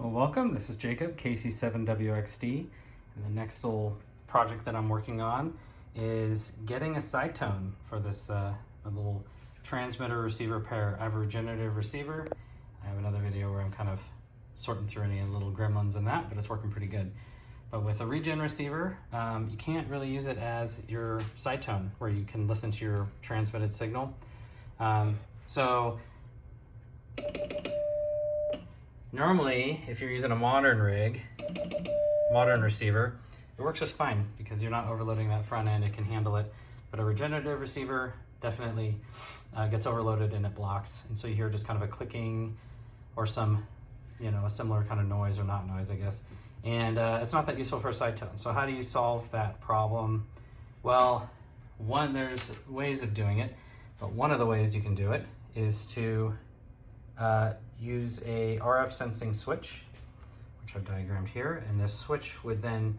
Well, welcome. This is Jacob, KC7WXD, and the next little project that I'm working on is getting a side tone for this a little transmitter receiver pair. I have a regenerative receiver. I have another video where I'm kind of sorting through any little gremlins in that, but it's working pretty good. But with a regen receiver, you can't really use it as your side tone where you can listen to your transmitted signal. Normally, if you're using a modern receiver, it works just fine because you're not overloading that front end, it can handle it. But a regenerative receiver definitely gets overloaded and it blocks. And so you hear just kind of a clicking or some, a similar kind of noise or not noise, I guess. And it's not that useful for a side tone. So how do you solve that problem? Well, there's ways of doing it, but one of the ways you can do it is to use a RF sensing switch, which I've diagrammed here, and this switch would then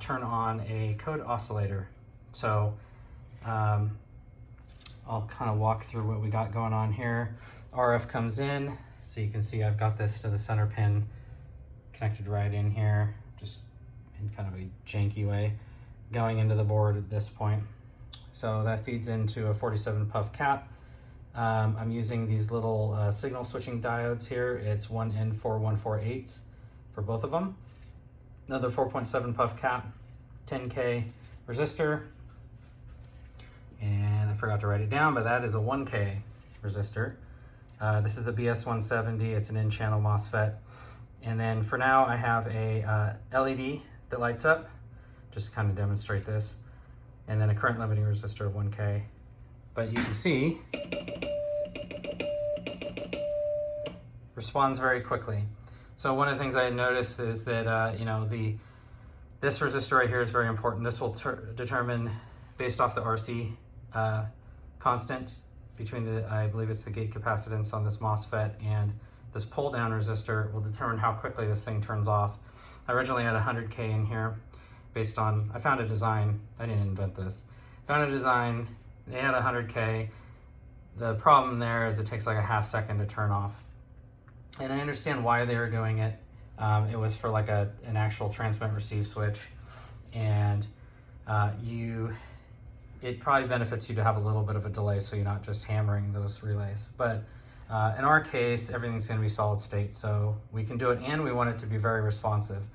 turn on a code oscillator. So I'll kind of walk through what we got going on here. RF comes in, so you can see I've got this to the center pin connected right in here, just in kind of a janky way, going into the board at this point. So that feeds into a 47 puff cap. I'm using these little signal switching diodes here. It's 1N4148s for both of them. Another 4.7 puff cap, 10K resistor, and I forgot to write it down, but that is a 1K resistor. This is a BS170, it's an in-channel MOSFET. And then for now I have a LED that lights up, just to kind of demonstrate this, and then a current limiting resistor of 1K. But you can see, responds very quickly. So one of the things I had noticed is that this resistor right here is very important. This will determine, based off the RC constant between I believe it's the gate capacitance on this MOSFET and this pull down resistor will determine how quickly this thing turns off. I originally had 100K in here based on, I found a design, I didn't invent this, found a design, they had 100K. The problem there is it takes like a half second to turn off. And I understand why they were doing it. It was for like an actual transmit receive switch. And it probably benefits you to have a little bit of a delay so you're not just hammering those relays. But in our case, everything's gonna be solid state, so we can do it, and we want it to be very responsive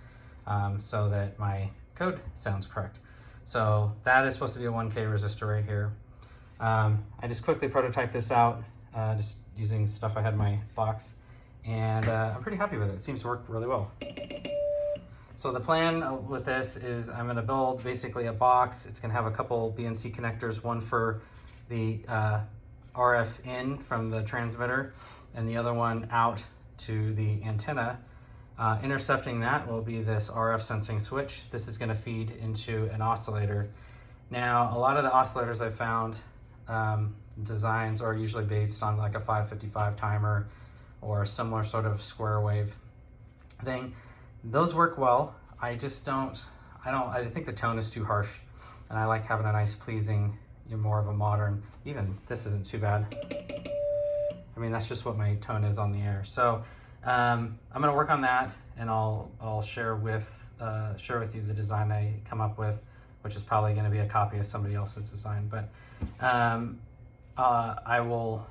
so that my code sounds correct. So that is supposed to be a 1K resistor right here. I just quickly prototyped this out, just using stuff I had in my box, and I'm pretty happy with it. It seems to work really well. So the plan with this is I'm gonna build basically a box. It's gonna have a couple BNC connectors, one for the RF in from the transmitter and the other one out to the antenna. Intercepting that will be this RF sensing switch. This is going to feed into an oscillator. Now, a lot of the oscillators I found designs are usually based on like a 555 timer or a similar sort of square wave thing. Those work well. I think the tone is too harsh, and I like having a nice pleasing, more of a modern, even this isn't too bad. I mean, that's just what my tone is on the air. So I'm gonna work on that, and I'll share with you the design I come up with, which is probably gonna be a copy of somebody else's design. But I will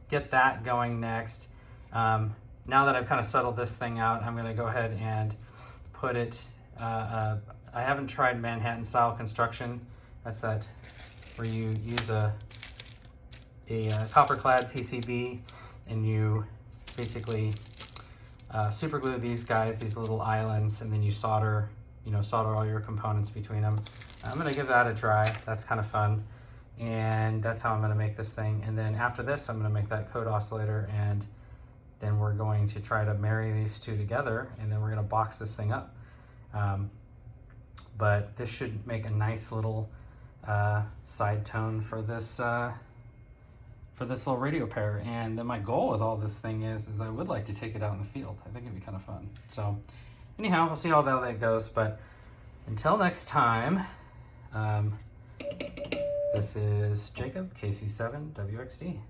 get that going next. Now that I've kind of settled this thing out, I'm gonna go ahead and put it, I haven't tried Manhattan style construction. That's that where you use a copper clad PCB and you basically super glue these little islands, and then you solder all your components between them. I'm gonna give that a try. That's kind of fun. And that's how I'm gonna make this thing. And then after this, I'm gonna make that code oscillator, and then we're going to try to marry these two together, and then we're gonna box this thing up. But this should make a nice little side tone for this little radio pair. And then my goal with all this thing is I would like to take it out in the field. I think it'd be kind of fun. So anyhow, we'll see how that goes. But until next time, this is Jacob, KC7WXD.